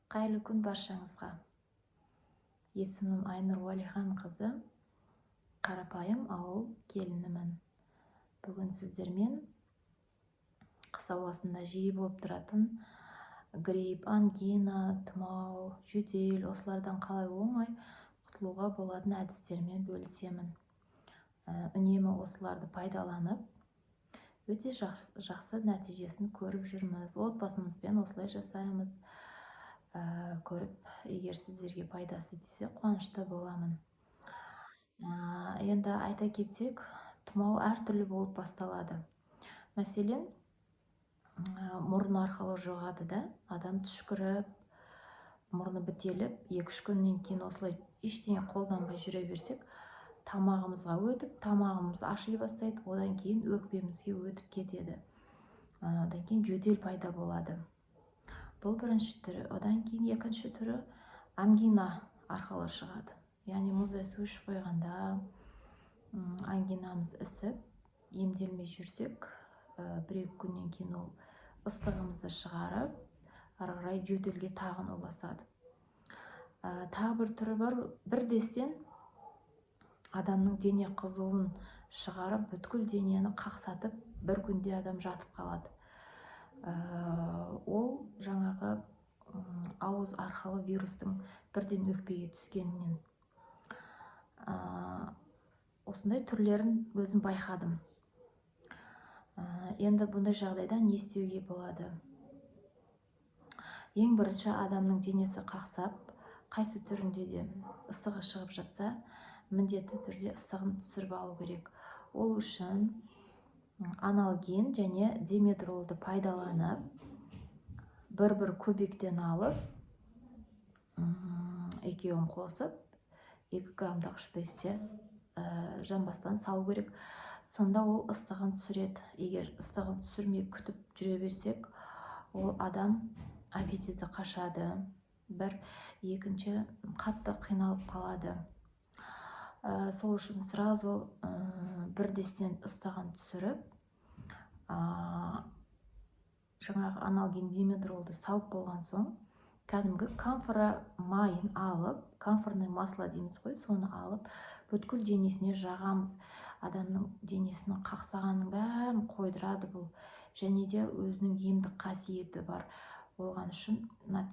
Қайырлы күн баршаңызға. Есімім Айнұр Уәлихан қызы, қарапайым ауыл келінімін. Бүгін сіздермен қыс ауасында жиі болып тұратын грипп, ангина, тұмау, жөтел, осылардан қалай оңай құтылуға болатын әдістермен бөлісемін. Үнемі осыларды пайдаланып, өте жақсы нәтижесін көріп жүрміз. Отбасымызбен осылай жасаймыз. Көріп, егер сіздерге пайдасы тисе, қуанышты боламын. Енді айта кетсек, тұмау әртүрлі болып басталады. Мәселен, мұрын арқылы жұғады да, адам түшкіріп, мұрны бітеліп, 2-3 күннен кейін осылай ештеңе қолданбай жүре берсек, тамағымызға өтіп, тамағымыз аши бастайды, одан кейін өкпемізге өтіп кетеді. Одан кейін жөтел пайда болады. Бұл бірінші түрі. Одан кейін екінші түрі ангина арқылы шығады. Яғни мұздай су ішіп қойғанда ангинамыз ісіп, емделмей жүрсек, 1-2 күннен кейін ол ыстығымызды шығарып, ары қарай жөтелге тағын ұласады. Тағы бір түрі бар, бірдестен адамның дене қызуын шығарып, бүткіл денені қақсатып, бір күнде адам жатып қалады. Ол жаңағы ауыз арқылы вирустың бірден өкпеге түскенінен. Осындай түрлерін өзім байқадым. Енді бұндай жағдайда не істеуге болады? Ең бірінші адамның денесі қақсап, қайсы түрінде де ыстығы шығып жатса, міндетті түрде ыстығын түсіріп алу керек. Ол үшін анальгин және димедролды пайдаланып, бір көбіктен алып, екеуін қосып, 2 граммдық шприцтен жанбастан салу керек. Сонда ол ыстығын түсіреді. Егер ыстығын түсірмей күтіп жүре берсек, ол адам аппетиті қашады. Екінші қатты қиналып қалады. Сол үшін сразу бірдестен ыстығын түсіріп, жаңағы анальгин димедролды салып болған соң, кәдімгі камфора майын алып, камфорный масло дейміз ғой, соны алып, бүткіл денесіне жағамыз. Адамның денесінің қақсағанның бәрін қойдырады бұл. Және де өзінің емдік қасиеті бар. Болған үшін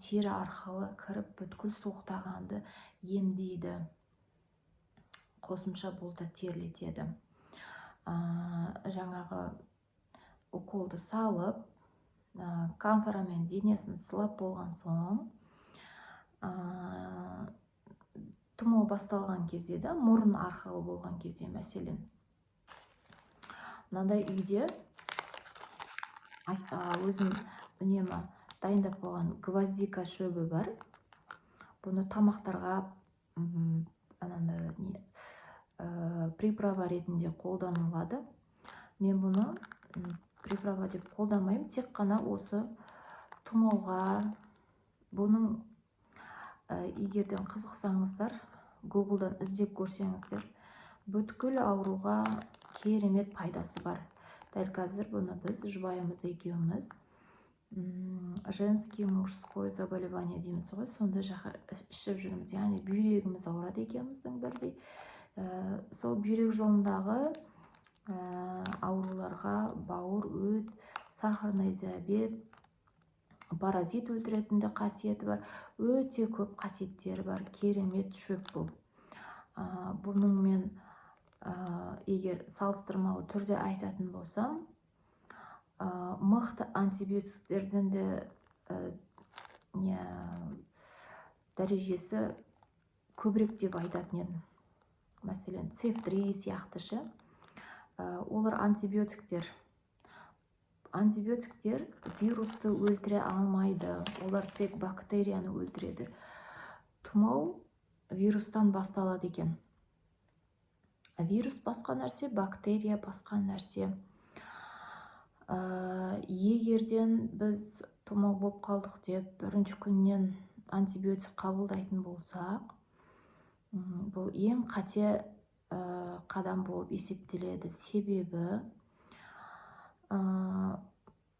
тері арқылы кіріп, бүткіл суықтағанды емдейді. Қосымша бұл да терлетеді. Жаңағы уколды салып, камфорамен денесін сылап болған соң, тұмау басталған кезде де, мұрын арқылы болған кезде, мәселен, мынандай үйде өзім үнемі дайындап қойған гвоздика шөбі бар. Бұны тамақтарға приправа ретінде қолданылады. Мен бұны приправа деп қолданбаймын, тек қана осы тұмауға. Бұның егерден қызықсаңыздар, Google'дан іздеп көрсеңіздер, бүткіл ауруға керемет пайдасы бар. Дәл қазір бұны біз жұбайымыз екеуміз женский мужской заболевание дейміз ғой, сонда ішіп жүрміз. Яғни бүйрегіміз ауырады екеуміздің бірдей. Сол бүйрек жолындағы ауруларға бауыр, өт, сахарный диабет, паразит өлтіретінде қасиеті бар. Өте көп қасиеттері бар. Керемет шөп бұл. Бұның мен егер салыстырмалы түрде айтатын болсам, мықты антибиотиктердің де дәрежесі көбірек деп айтатын едім. Мәселен, цефтрий сияқтышы. Олар антибиотиктер. Антибиотиктер вирусты өлтіре алмайды. Олар тек бактерияны өлтіреді. Тұмау вирустан басталады екен. Вирус басқа нәрсе, бактерия басқа нәрсе. Егерден біз тұмау болып қалдық деп, бірінші күннен антибиотик қабылдайтын болсақ, бұл ең қате қадам болып есептеледі. Себебі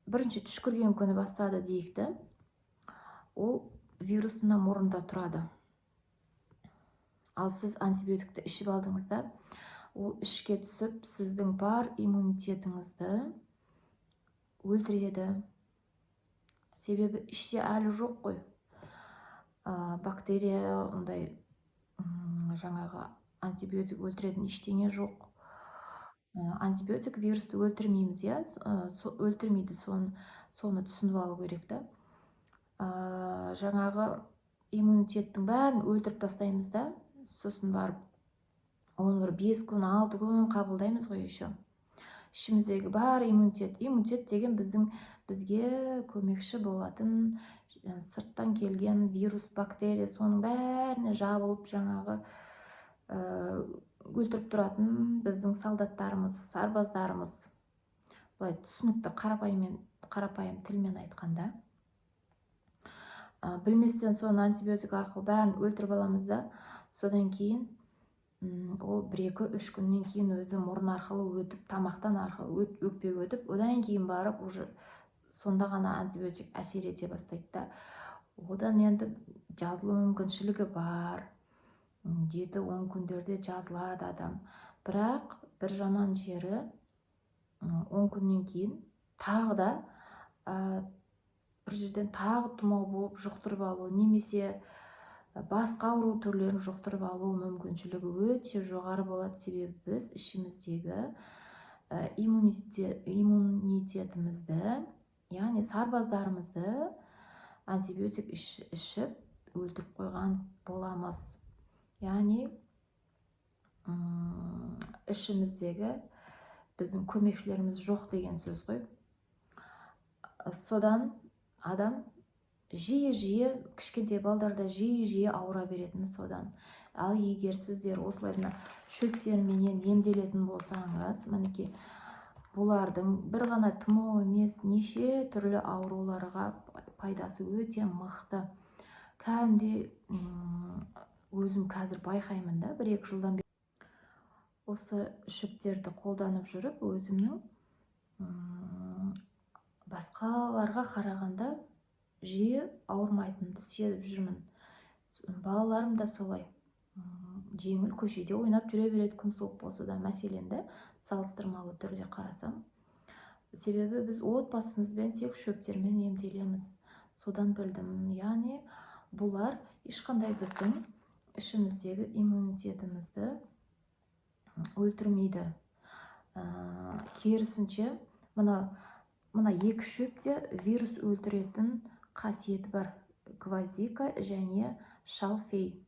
бірінші түшкірген күні бастады дейікті. Ол вирус мына мұрында тұрады. Ал сіз антибиотикті ішіп алдыңызда, ол ішке түсіп, сіздің бар иммунитетіңізді өлтіреді. Себебі іште әлі жоқ қой. Бактерия, ондай жаңағы антибиотик өлтіретін ештеңе жоқ. Антибиотик вирусты өлтірмейміз, иә, өлтірмейді, соны түсініп алу керек та. Жаңағы иммунитеттің бәрін өлтіріп тастаймыз да, сосын барып оны бір 5 күн 6 күн қабылдаймыз ғой еще. Ішіміздегі бар иммунитет деген бізге көмекші болатын сырттан келген вирус, бактерия, соның бәріне жабылып жаңағы өлтіріп тұратын біздің солдаттарымыз, сарбаздарымыз. Былай түсінікті қарапайым тілмен айтқанда. Білместен соны антибиотик арқылы бәрін өлтіріп аламыз да, содан кейін ол 1-2-3 күннен кейін өзі мұрын арқылы өтіп, тамақтан арқылы өкпеге өтіп, одан кейін барып уже сонда ғана антибиотик әсер ете бастайды да. Одан енді жазылу мүмкіншілігі бар. 7-10 күндерде жазылады адам. Бірақ бір жаман жері 10 күннен кейін тағы да бір жерден тағы тұмау болып жұқтырып алу, немесе басқа ауру түрлерін жұқтырып алу мүмкіншілігі өте жоғары болады. Себебі біз ішіміздегі иммунитетімізді, яғни сарбаздарымызды антибиотик ішіп өлтіріп қойған боламыз. Яғни ішіміздегі біздің көмекшілеріміз жоқ деген сөз ғой. Содан адам жиі кішкентай балдарда жиі ауыра беретіні содан. Ал егер сіздер осылайына шөптерменен емделетін болсаңыз, мінекей бұлардың бір ғана тұмау емес, неше түрлі ауруларға пайдасы өте мықты. Кәдімгідей өзім қазір байқаймын да, 1-2 жылдан бері осы шөптерді қолданып жүріп, өзімнің басқаларға қарағанда жиі ауырмайтынымды сезіп жүрмін. Балаларым да солай. Жеңіл көшеде ойнап жүре береді, күн суық болса да, мәселенді салыстырмалы түрде қарасам. Себебі біз отбасымызбен тек шөптермен емделеміз. Содан білдім. Яғни бұлар ешқандай біздің ішіміздегі иммунитетімізді өлтірмейді. Керісінше, мына 2 шөпте вирус өлтіретін қасиеті бар. Гвоздика және шалфей.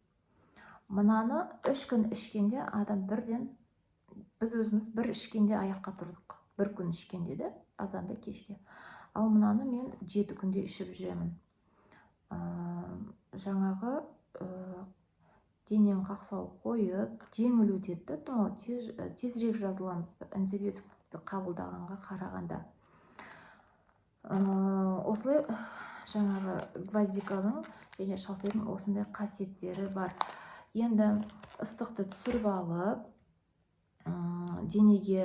Мынаны 3 күн ішкенде адам біз өзіміз бір ішкенде аяққа тұрдық. 1 күн ішкенде де, азанда кешке. Ал мынаны мен 7 күнде ішіп жүремін. Жаңағы денен қақсау қойып, жеңіл өтеді, тұмау тезірек жазыламыз антибиотикті қабылдағанға қарағанда. Осылай жаңағы гвоздиканың және шалфейдің осындай қасиеттері бар. Енді ыстықты түсіріп алып, денеге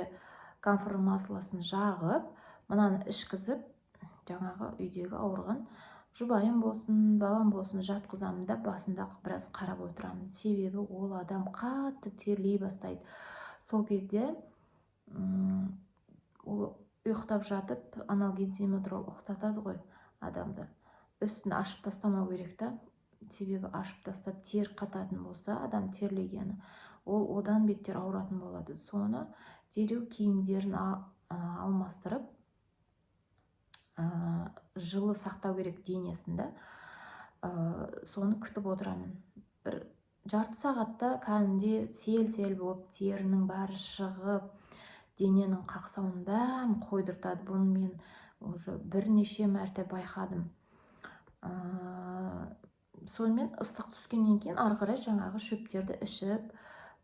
камфор маслосын жағып, мынаны ішкізіп, жаңағы үйдегі ауырған жұбайым болсын, балам болсын жатқызамын да, басында біраз қарап отырамын. Себебі ол адам қатты терлей бастайды. Сол кезде ол ұйықтап жатып, анальгин-зимедрол ұйықтатады ғой адамды. Үстін ашып тастамау керек та. Себебі ашып тастап тер қататын болса, адам терлегені, ол одан беттер ауыратын болады. Соны дереу киімдерін алмастырып, жылы сақтау керек денесінде. Соны күтіп отырамын. Бір жарты сағатта кәдімгідей сел болып, терінің бәрі шығып, дененің қақсауын бәрін қойдыртады. Бұны мен уже бірнеше мәрте байқадым. Сонымен ыстық түскеннен кейін ары қарай жаңағы шөптерді ішіп,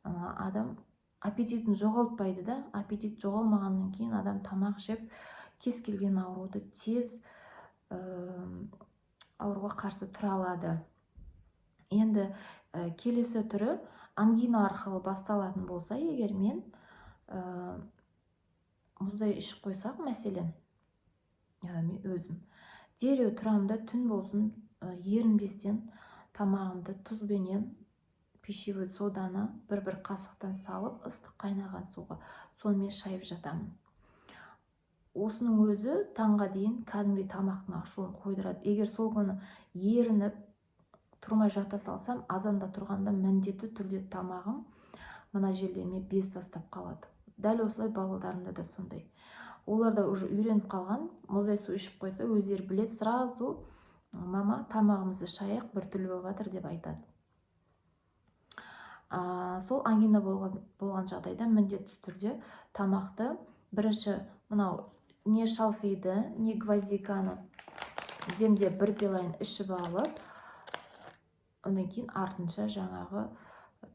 адам аппетитін жоғалтпайды да. Аппетит жоғалмағаннан кейін адам тамақ жеп, кез келген ауруды тез ауруға қарсы тұра алады. Енді келесі түрі ангина арқылы басталатын болса, егер мен мұздай ішіп қойсақ, мәселен, мен өзім дереу тұрамын да түн болсын ерінбестен тамағымды тұзбенен пищевой соданы бір қасықтан салып ыстық қайнаған суға сонымен шайып жатамын. Осының өзі таңға дейін кәдімгідей тамақтың ашуын қойдырады. Егер сол күні ерініп тұрмай жата салсам, азанда тұрғанда міндетті түрде тамағым мына жерлеріме без тастап қалады. Дәл осылай балаларымда да сондай. Олар да уже үйреніп қалған, мұздай су ішіп қойса, өздері білет, сразу мама тамағымызды шайық, біртүрлі болып жатыр деп айтады. Сол ангина болған жағдайда міндетті түрде тамақты бірінші мынау не шалфейді, не гвоздиканы демдеп бір пилайын ішіп алып, одан кейін артынша жаңағы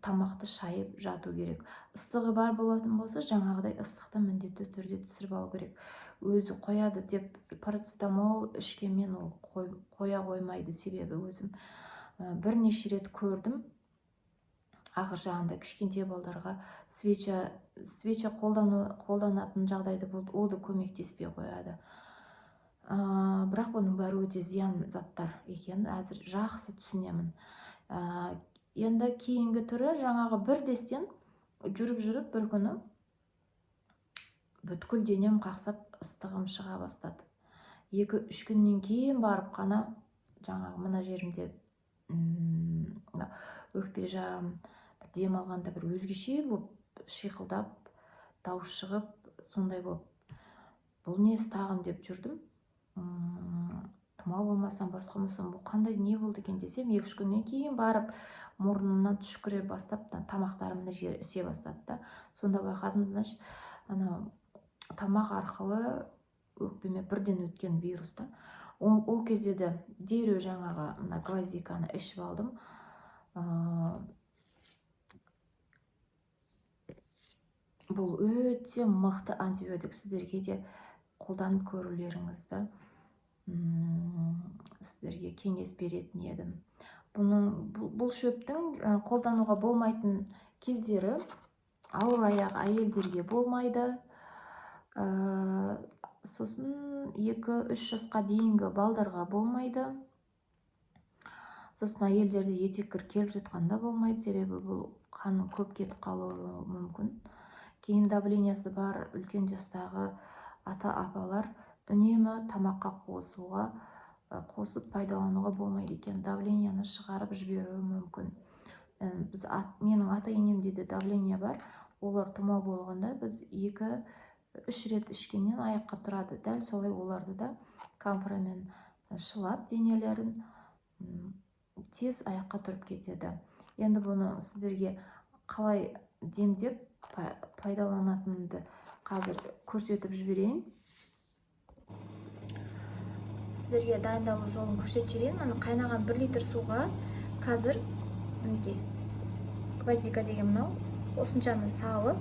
тамақты шайып жату керек. Ыстығы бар болатын болса, жаңағыдай ыстықты міндетті түрде түсіріп алу керек. Өзі қояды деп парацетамол ішкенмен ол қоя қоймайды. Себебі өзім бірнеше рет көрдім. Ақыр жағында кішкентай балдарға свеча қолданатын жағдайды болды, ол да көмектеспей қояды. Бірақ бұның бәрі өте зиян заттар екен, әзір жақсы түсінемін. Енді кейінгі түрі жаңағы бірдестен жүріп бір күні бүткіл денем қақсап ыстығым шыға бастады. 2-3 күннен кейін барып қана жаңағы мына жерімде өкпе жағым дем алғанда бір өзгеше болып шиқылдап, дауыс шығып, сондай болып, бұл не тағын деп жүрдім. Тұмау болмасам, басқа болмасам, бұл қандай не болды екен десем, 2-3 күннен кейін барып мұрнымнан түшкіре бастап, тамақтарым мына жері ісе бастады. Сонда байқадым, значит, тамақ арқылы өкпеме бірден өткен вирус. Ол кезде де дереу жаңағы гвоздиканы ішіп алдым. Бұл өте мықты антибиотик, сіздерге де қолданып көрулеріңізді сіздерге кеңес беретін едім. Бұл шөптің қолдануға болмайтын кездері ауыр аяқ әйелдерге болмайды. Сосын 2-3 жасқа дейінгі балдарға болмайды. Сосын әйелдерде етеккір келіп жатқанда болмайды, себебі бұл қанның көп кетіп қалуы мүмкін. Кейін давлениясы бар үлкен жастағы ата-апалар үнемі тамаққа қосып пайдалануға болмайды екен. Давленияны шығарып жіберуі мүмкін. Менің ата-енемде де давления бар. Олар тұмау болғанда біз 2-3 рет ішкеннен аяққа тұрады. Дәл солай оларды да камфорамен шылап денелерін тез аяққа тұрып кетеді. Енді бұны сіздерге қалай демдеп пайдаланатынымды қазір көрсетіп жіберейін. Сіздерге дайындалу жолын көрсетіп жіберейін. Мына қайнаған 1 литр суға қазір гвоздика деген мынау осыншаны салып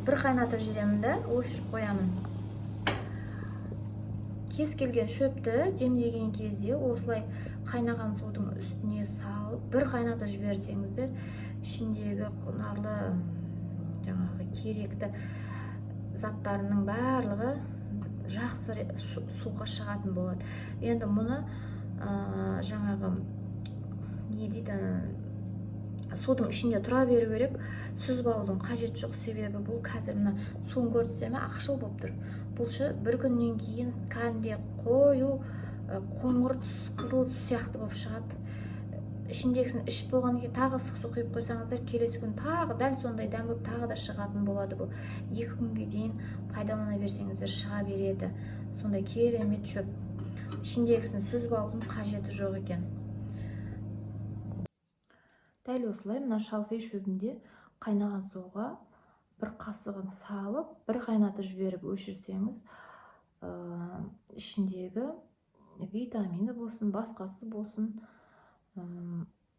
бір қайнатып жіберемін да, өшіріп қоямын. Кез келген шөпті демдеген кезде осылай қайнаған судың үстіне салып бір қайнатып жіберсеңіздер, ішіндегі құнарлы жаңағы керекті заттарының барлығы жақсы суға шығатын болады. Енді мұны жаңағы не дейді, судың ішінде тұра беру керек, сүзіп алудың қажет жоқ. Себебі бұл қазір мына суын көрсетсеме ақшыл болып тұр. Бұлшы бір күннен кейін кәдімгі қою қоңыр қызыл сияқты болып шығады. Ішіндегісін ішіп болғаннан кейін тағы ыстық су құйып қойсаңыздар, келесі күн тағы дәл сондай дәм болып тағы да шығатын болады. Бұл 2 күнге дейін пайдалана берсеңіздер шыға береді. Сондай керемет шөп. Ішіндегісін сүзіп алудың қажеті жоқ екен. Дәл осылай мына шалфей шөбінде қайнаған суға бір қасығын салып, бір қайнатып жіберіп өшірсеңіз, ішіндегі витамині болсын, басқасы болсын,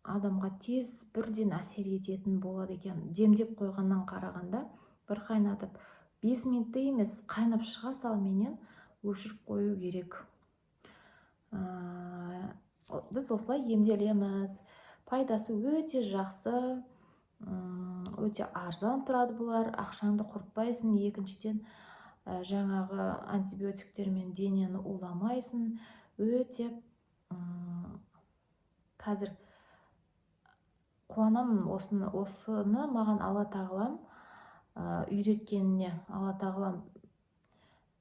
адамға тез бірден әсер ететін болады екен. Демдеп қойғаннан қарағанда бір қайнатып 5 минутта емес, қайнап шыға салменен өшіріп қою керек. Біз осылай емделеміз. Пайдасы өте жақсы, өте арзан тұрады бұлар. Ақшаңды құртпайсың. Екіншіден жаңағы антибиотиктермен денені уламайсың. Өте қазір қуанамын осыны маған Алла тағалам үйреткеніне. Алла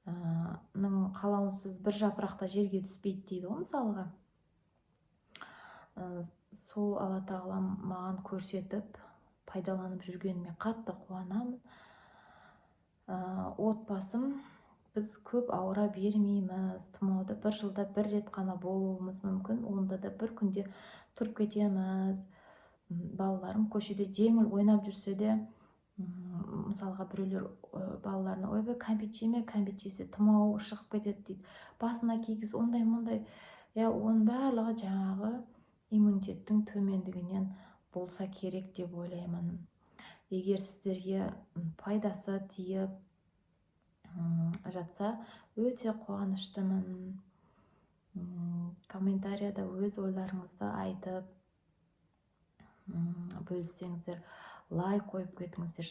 тағаламның қалауынсыз бір жапырақта жерге түспейді дейді ғой мысалға. Сол Алла тағалам маған көрсетіп пайдаланып жүргеніме қатты қуанамын. Отбасым біз көп ауыра бермейміз. Тұмауды бір жылда бір рет қана болуымыз мүмкін. Онда да бір күнде тұрып кетеміз. Балаларым көшеде жеңіл ойнап жүрсе де, мысалға біреулер балаларына ойбай кәмпит жеме, кәмпит жесе тұмау шығып кетеді дейді. Басына кигіз, ондай. Оның барлығы жаңағы иммунитеттің төмендігінен болса керек деп ойлаймын. Егер сіздерге пайдасы тиіп жатса, өте қуаныштымын. Комментарияда өз ойларыңызды айтып бөліссеңіздер, лайк қойып кетіңіздер.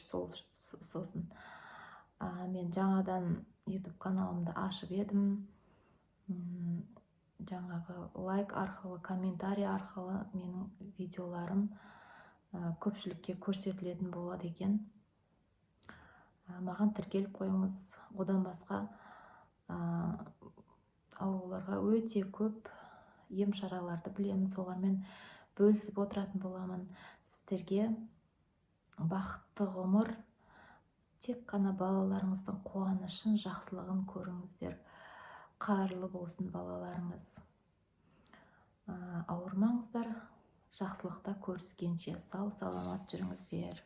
Сосын мен жаңадан YouTube каналымды ашып едім. Жаңағы лайк арқылы, комментарий арқылы менің видеоларым көпшілікке көрсетілетін болады екен. Маған тіркеліп қойыңыз. Одан басқа ауруларға өте көп ем шараларды білемін, солармен бөлісіп отыратын боламын. Сіздерге бақытты ғұмыр, тек қана балаларыңыздың қуанышын, жақсылығын көріңіздер. Қайырлы болсын балаларыңыз. Ауырмаңыздар, жақсылықта көріскенше сау саламат жүріңіздер.